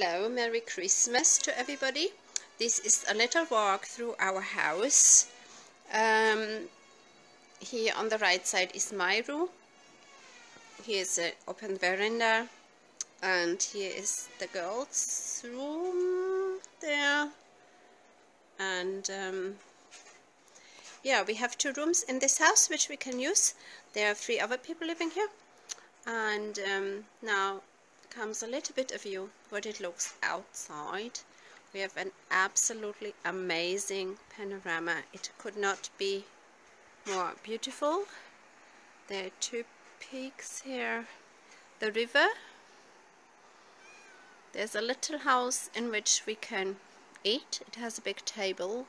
Hello, Merry Christmas to everybody. This is a little walk through our house. Here on the right side is my room. Here is an open veranda, and here is the girls' room there. And yeah, we have 2 rooms in this house which we can use. There are 3 other people living here. And now comes a little bit of view what it looks outside. We have an absolutely amazing panorama. It could not be more beautiful. There are 2 peaks here. The river. There's a little house in which we can eat. It has a big table.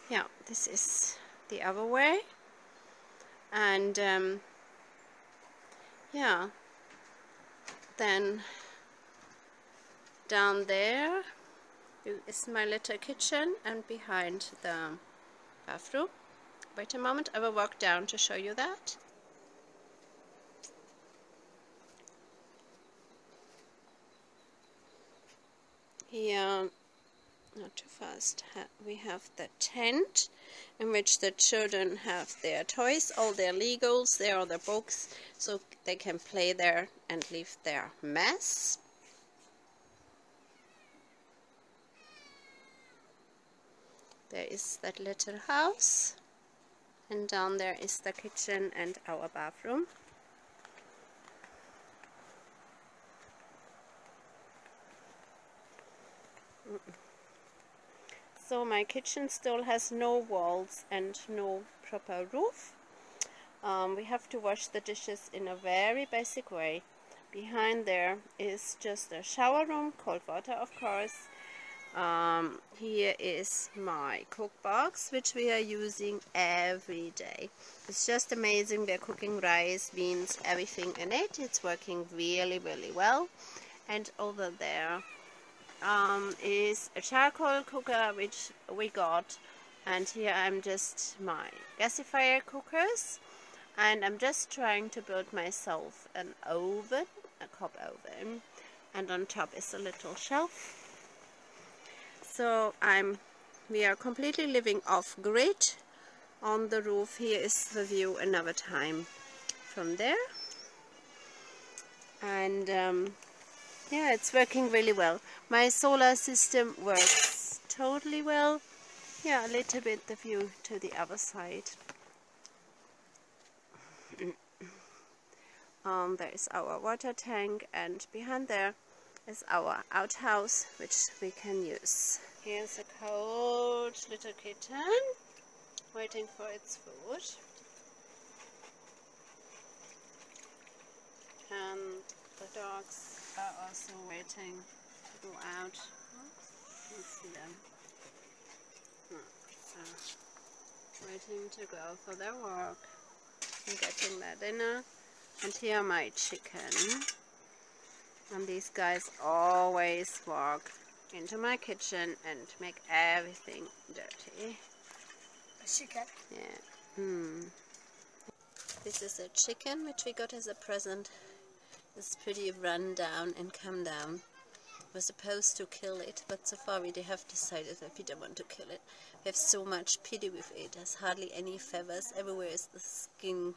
Yeah, this is the other way. And yeah, then down there is my little kitchen, and behind the bathroom. Wait a moment, I will walk down to show you that. Here, not too fast, we have the tent in which the children have their toys, all their Legos, there are their books, so they can play there and leave their mess. There is that little house, and down there is the kitchen and our bathroom. So my kitchen still has no walls and no proper roof. We have to wash the dishes in a very basic way. Behind there is just a shower room, cold water of course. Here is my cook box, which we are using every day. It's just amazing. We're cooking rice, beans, everything in it. It's working really, really well. And over there is a charcoal cooker which we got, and here I'm just my gasifier cookers, and I'm just trying to build myself an oven, a cob oven, and on top is a little shelf. So we are completely living off grid. On the roof here is the view another time from there, and yeah, it's working really well. My solar system works totally well. Yeah, a little bit the view to the other side. There is our water tank, and behind there is our outhouse, which we can use. Here's a cold little kitten waiting for its food. And the dogs are also waiting to go out. You see them. Waiting to go for their walk and getting their dinner. And here my chicken. And these guys always walk into my kitchen and make everything dirty. A chicken? Yeah. This is a chicken which we got as a present. It's pretty run down and come down. We're supposed to kill it, but so far we have decided that we don't want to kill it. We have so much pity with it. There's hardly any feathers. Everywhere is the skin,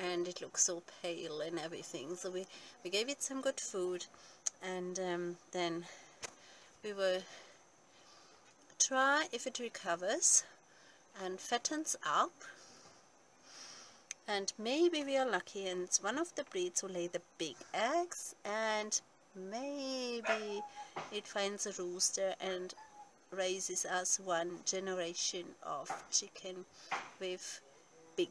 and it looks so pale and everything. So we gave it some good food, and then we will try if it recovers and fattens up. And maybe we are lucky and it's one of the breeds who lay the big eggs, and maybe it finds a rooster and raises us one generation of chicken with big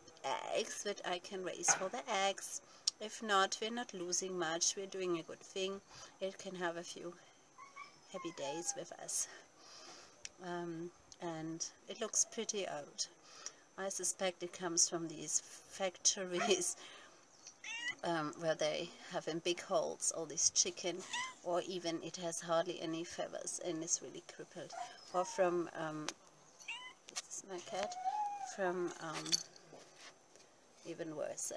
eggs that I can raise for the eggs. If not, we're not losing much. We're doing a good thing. It can have a few happy days with us. And it looks pretty old. I suspect it comes from these factories where they have in big holes all this chicken, or even it has hardly any feathers and is really crippled. Or from, this is my cat, from even worse,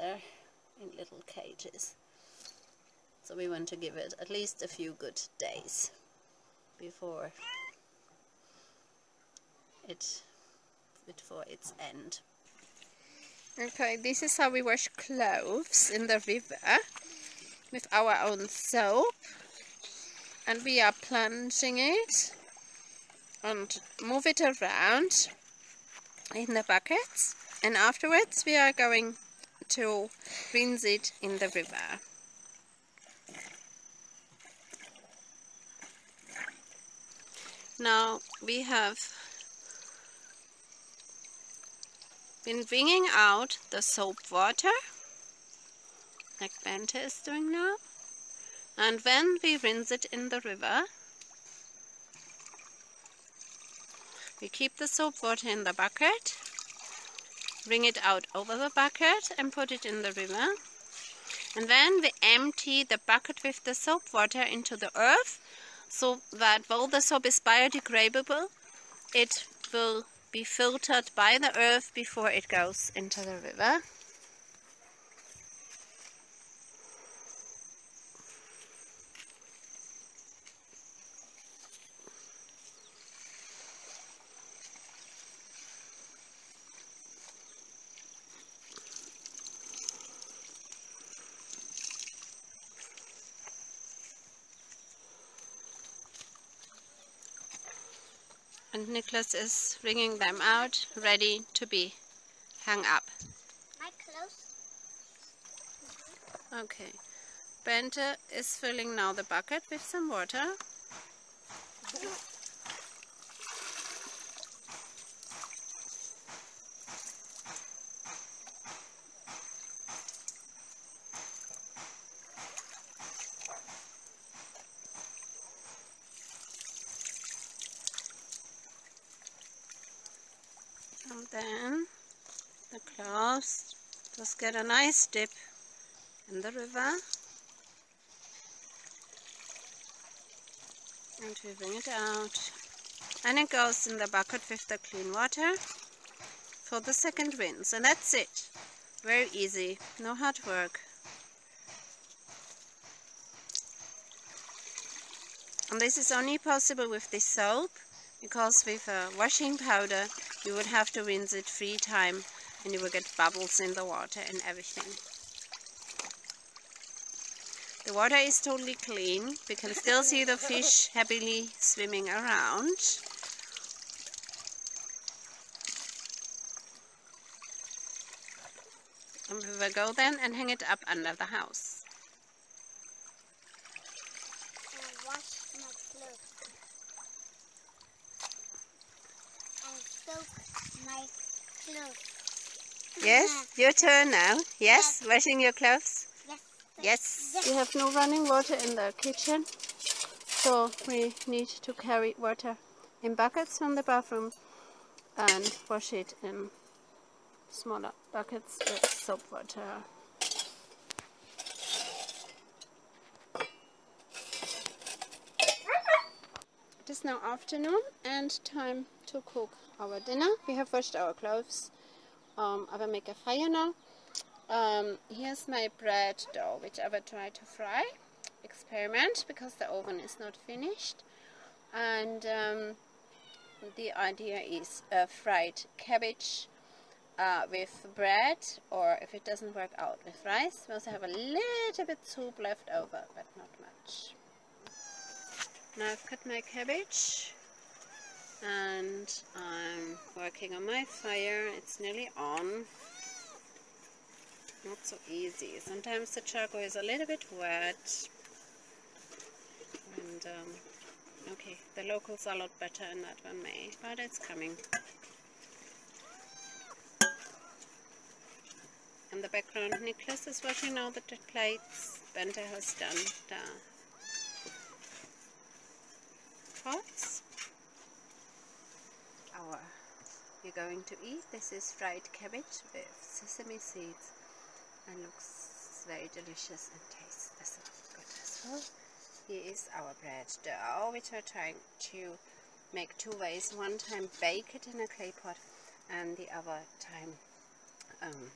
in little cages. So we want to give it at least a few good days. before its end. Okay, this is how we wash clothes in the river with our own soap, and we are plunging it and move it around in the buckets, and afterwards we are going to rinse it in the river. Now we have been wringing out the soap water, like Bente is doing now, and when we rinse it in the river, we keep the soap water in the bucket, wring it out over the bucket and put it in the river, and then we empty the bucket with the soap water into the earth, so that while the soap is biodegradable, it will be filtered by the earth before it goes into the river. And Nicholas is wringing them out, ready to be hung up. My clothes. Okay, Bente is filling now the bucket with some water. And then the clothes just get a nice dip in the river. And we bring it out. And it goes in the bucket with the clean water for the second rinse. And that's it. Very easy. No hard work. And this is only possible with this soap, because with a washing powder you would have to rinse it 3 times and you will get bubbles in the water and everything. The water is totally clean. We can still see the fish happily swimming around. And we will go then and hang it up under the house. And wash my clothes. And soak my clothes. Yes, your turn now. Yes, Yes. washing your clothes. Yes. Yes. We have no running water in the kitchen, so we need to carry water in buckets from the bathroom and wash it in smaller buckets with soap water. It is now afternoon and time to cook our dinner. We have washed our clothes. I will make a fire now. Here's my bread dough, which I will try to fry. Experiment, because the oven is not finished. And the idea is fried cabbage with bread, or if it doesn't work out, with rice. We also have a little bit soup left over, but not much. Now I've cut my cabbage and I'm working on my fire. It's nearly on. Not so easy. Sometimes the charcoal is a little bit wet. And okay, the locals are a lot better in that one, May, but it's coming. In the background, Nicholas is washing all the plates. Bente has done the pots. We're going to eat. This is fried cabbage with sesame seeds and looks very delicious and tastes as good as well. Here is our bread dough, which we're trying to make 2 ways. One time bake it in a clay pot, and the other time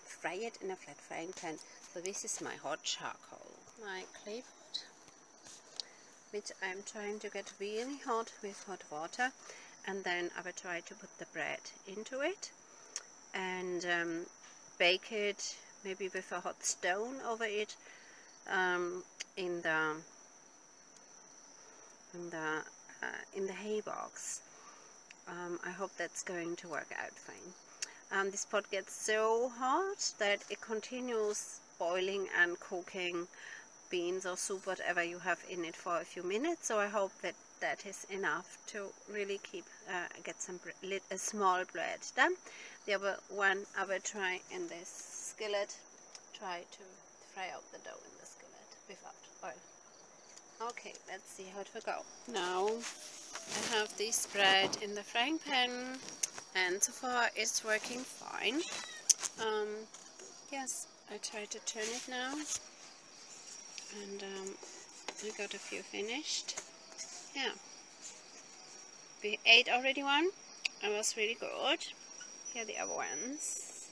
fry it in a flat frying pan. So this is my hot charcoal, my clay pot. which I'm trying to get really hot with hot water, and then I will try to put the bread into it and bake it maybe with a hot stone over it in the hay box. I hope that's going to work out fine. This pot gets so hot that it continues boiling and cooking beans or soup, whatever you have in it, for a few minutes. So I hope that that is enough to really keep get some a small bread done. The other one I will try in this skillet, try to fry out the dough in the skillet without oil. Okay, let's see how it will go. Now I have this bread in the frying pan, and so far it's working fine. Yes, I try to turn it now, and I got a few finished. Yeah, we ate already one. It was really good. Here are the other ones.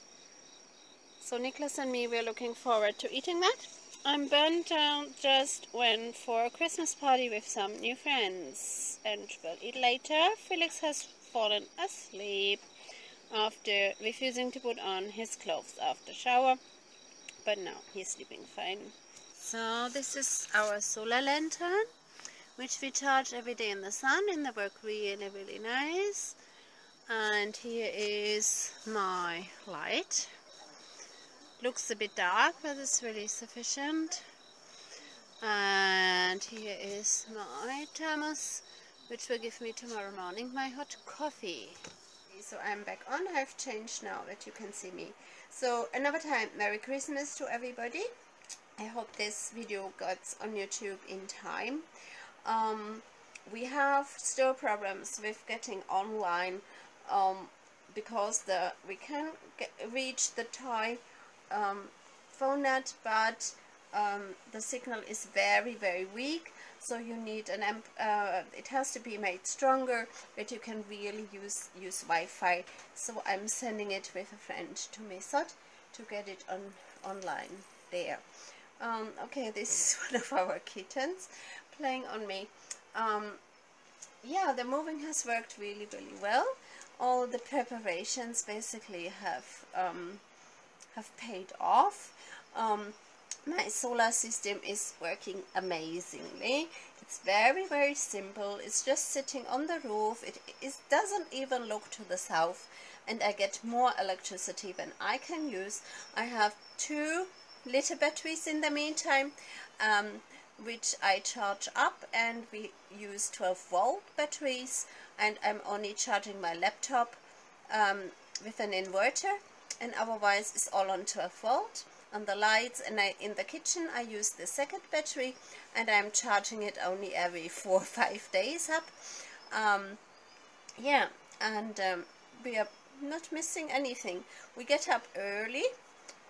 So Nicholas and me, we're looking forward to eating that. I'm burnt out, just went for a Christmas party with some new friends, and we'll eat later. Felix has fallen asleep after refusing to put on his clothes after shower, but now he's sleeping fine. So this is our solar lantern, which we charge every day in the sun, and they work really, really nice. And here is my light. Looks a bit dark, but it's really sufficient. And here is my thermos, which will give me tomorrow morning my hot coffee. So I'm back on. I've changed now that you can see me. So another time, Merry Christmas to everybody. I hope this video gets on YouTube in time. We have still problems with getting online because we can reach the Thai phone net, but the signal is very, very weak. So you need an amp. It has to be made stronger, but you can really use Wi-Fi. So I'm sending it with a friend to Mesot to get it online there. Okay, this is one of our kittens playing on me. Yeah, the moving has worked really, really well. All the preparations basically have paid off. My solar system is working amazingly. It's very, very simple. It's just sitting on the roof. It doesn't even look to the south, and I get more electricity than I can use. I have 2 little batteries in the meantime, which I charge up, and we use 12-volt batteries, and I'm only charging my laptop with an inverter, and otherwise it's all on 12-volt. On the lights, and in the kitchen I use the second battery, and I'm charging it only every 4 or 5 days up. Yeah, and we are not missing anything. We get up early,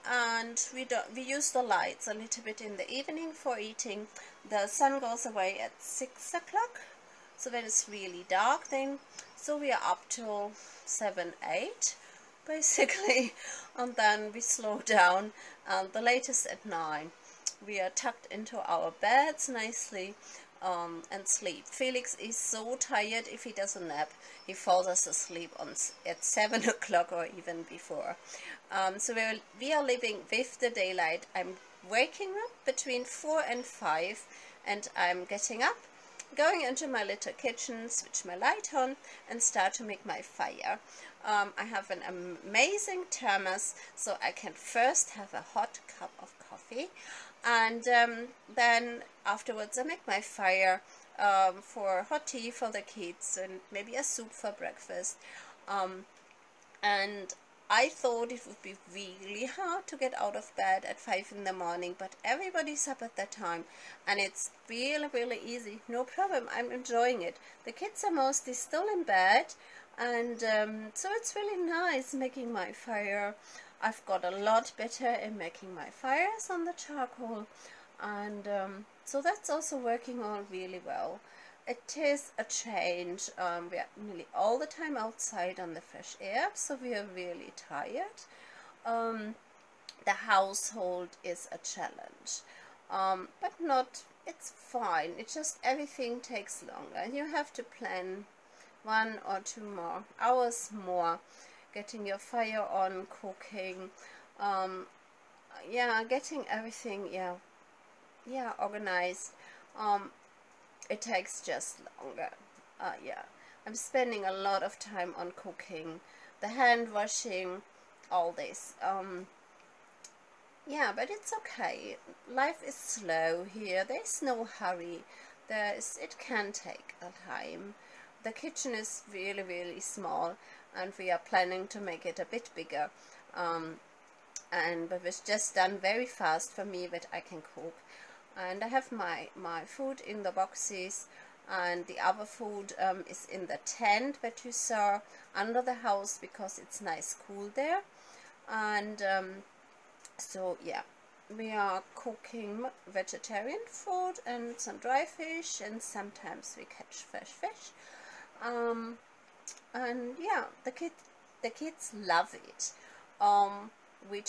and we use the lights a little bit in the evening for eating. The sun goes away at 6 o'clock, so when it's really dark then. So we are up till 7, 8 basically, and then we slow down, and the latest at 9. We are tucked into our beds nicely and sleep. Felix is so tired. If he doesn't nap, he falls asleep at 7 o'clock or even before. So we are living with the daylight. I'm waking up between 4 and 5, and I'm getting up, going into my little kitchen, switch my light on, and start to make my fire. I have an amazing thermos, so I can first have a hot cup of coffee, and then afterwards I make my fire for hot tea for the kids, and maybe a soup for breakfast. And I thought it would be really hard to get out of bed at 5 in the morning, but everybody's up at that time, and it's really, really easy. No problem. I'm enjoying it. The kids are mostly still in bed, and so it's really nice making my fire. I've got a lot better in making my fires on the charcoal, and so that's also working on really well. It is a change. We are nearly all the time outside on the fresh air, so we are really tired. The household is a challenge. but not, it's fine. It's just everything takes longer, and you have to plan 1 or 2 more hours more, getting your fire on, cooking, yeah, getting everything, yeah, organized. It takes just longer. Yeah, I'm spending a lot of time on cooking, the hand washing, all this. Yeah, but it's okay. Life is slow here. There's no hurry. It can take a time. The kitchen is really, really small, and we are planning to make it a bit bigger. But it's just done very fast for me that I can cook. And I have my food in the boxes, and the other food is in the tent that you saw under the house, because it's nice cool there. And so yeah, we are cooking vegetarian food and some dry fish, and sometimes we catch fresh fish. And yeah, the kids love it. We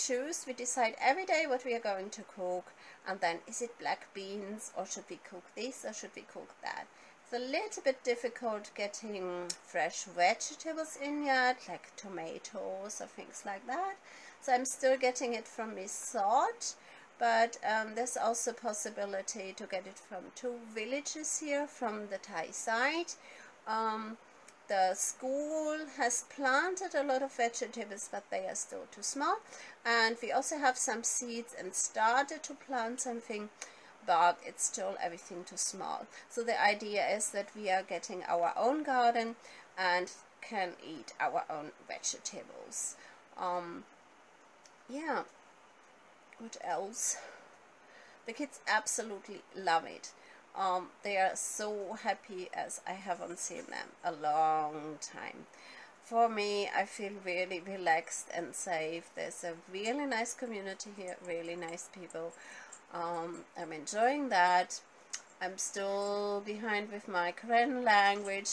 decide every day what we are going to cook, and then is it black beans, or should we cook this, or should we cook that? It's a little bit difficult getting fresh vegetables in yet, like tomatoes or things like that. So I'm still getting it from Resort, but there's also possibility to get it from 2 villages here from the Thai side. The school has planted a lot of vegetables, but they are still too small. And we also have some seeds and started to plant something, but it's still everything too small. So the idea is that we are getting our own garden and can eat our own vegetables. Yeah, what else? The kids absolutely love it. They are so happy, as I haven't seen them a long time. For me, I feel really relaxed and safe. There's a really nice community here, really nice people. I'm enjoying that. I'm still behind with my Karen language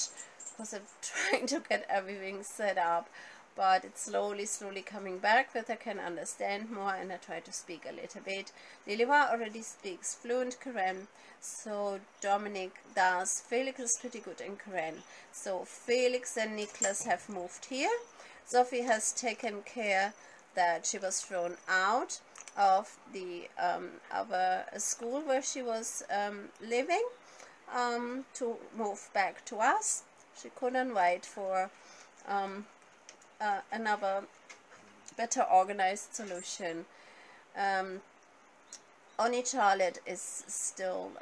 because I'm trying to get everything set up, but it's slowly coming back that I can understand more, and I try to speak a little bit. Liliva already speaks fluent Karen, so Dominic does. Felix is pretty good in Karen. So Felix and Niklas have moved here. Sophie has taken care that she was thrown out of the other school where she was living, to move back to us. She couldn't wait for another better organized solution. Only Charlotte is still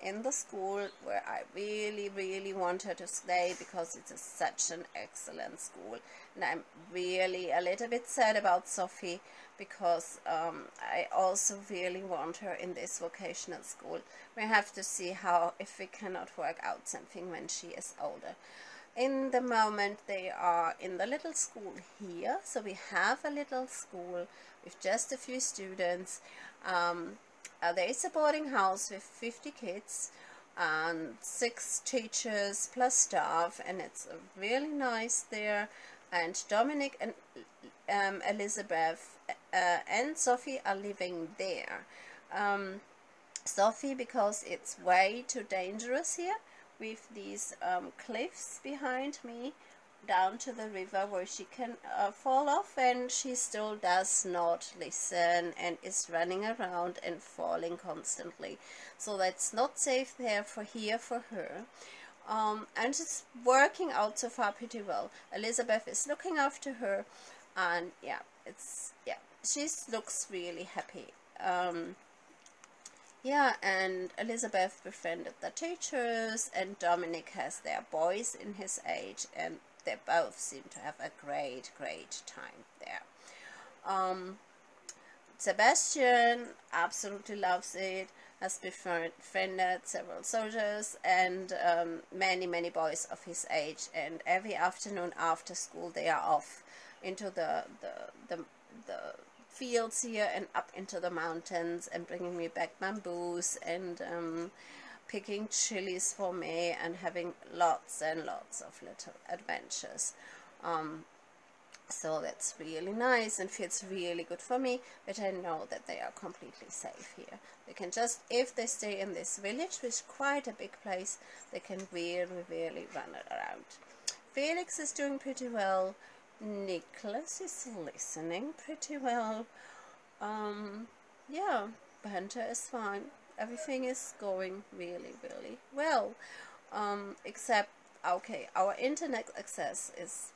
in the school where I really want her to stay, because it's such an excellent school. And I'm really a little bit sad about Sophie, because I also really want her in this vocational school. We have to see if we cannot work out something when she is older. In the moment they are in the little school here, so we have a little school with just a few students. There is a boarding house with 50 kids and 6 teachers plus staff, and it's really nice there. And Dominic and Elizabeth and Sophie are living there. Sophie, because it's way too dangerous here with these cliffs behind me down to the river where she can fall off, and she still does not listen and is running around and falling constantly. So that's not safe there for her. And it's working out so far pretty well. Elizabeth is looking after her, and she looks really happy. Yeah, and Elizabeth befriended the teachers, and Dominic has their boys in his age, and they both seem to have a great time there. Sebastian absolutely loves it, has befriended several soldiers and many boys of his age, and every afternoon after school they are off into the fields here and up into the mountains, and bringing me back bamboos and picking chilies for me, and having lots and lots of little adventures. So that's really nice and feels really good for me, but I know that they are completely safe here. They can just, if they stay in this village, which is quite a big place, they can really run around. Felix is doing pretty well. Nicholas is listening pretty well. Yeah, Hunter is fine. Everything is going really well. Except, okay, our internet access is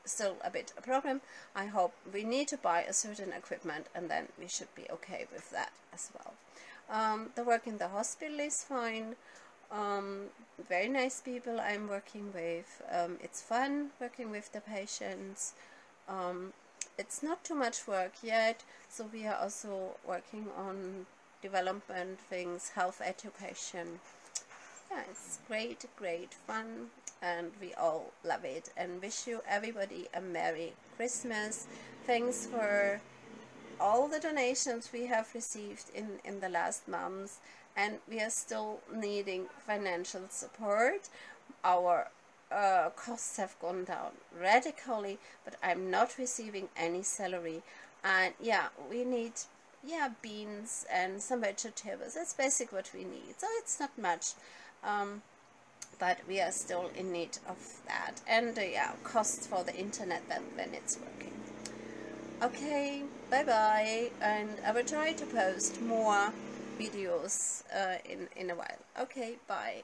still a bit a problem. I hope we need to buy a certain equipment, and then we should be okay with that as well. The work in the hospital is fine. Very nice people I'm working with. It's fun working with the patients. It's not too much work yet, so we are also working on development things, health education. Yeah, it's great fun, and we all love it, and wish you everybody a Merry Christmas. Thanks for all the donations we have received in the last months, and we are still needing financial support. Our costs have gone down radically, but I'm not receiving any salary, and yeah, we need beans and some vegetables. That's basic what we need, so it's not much, but we are still in need of that, and costs for the internet when it's working. Okay, bye bye, and I will try to post more videos in a while. Okay, bye.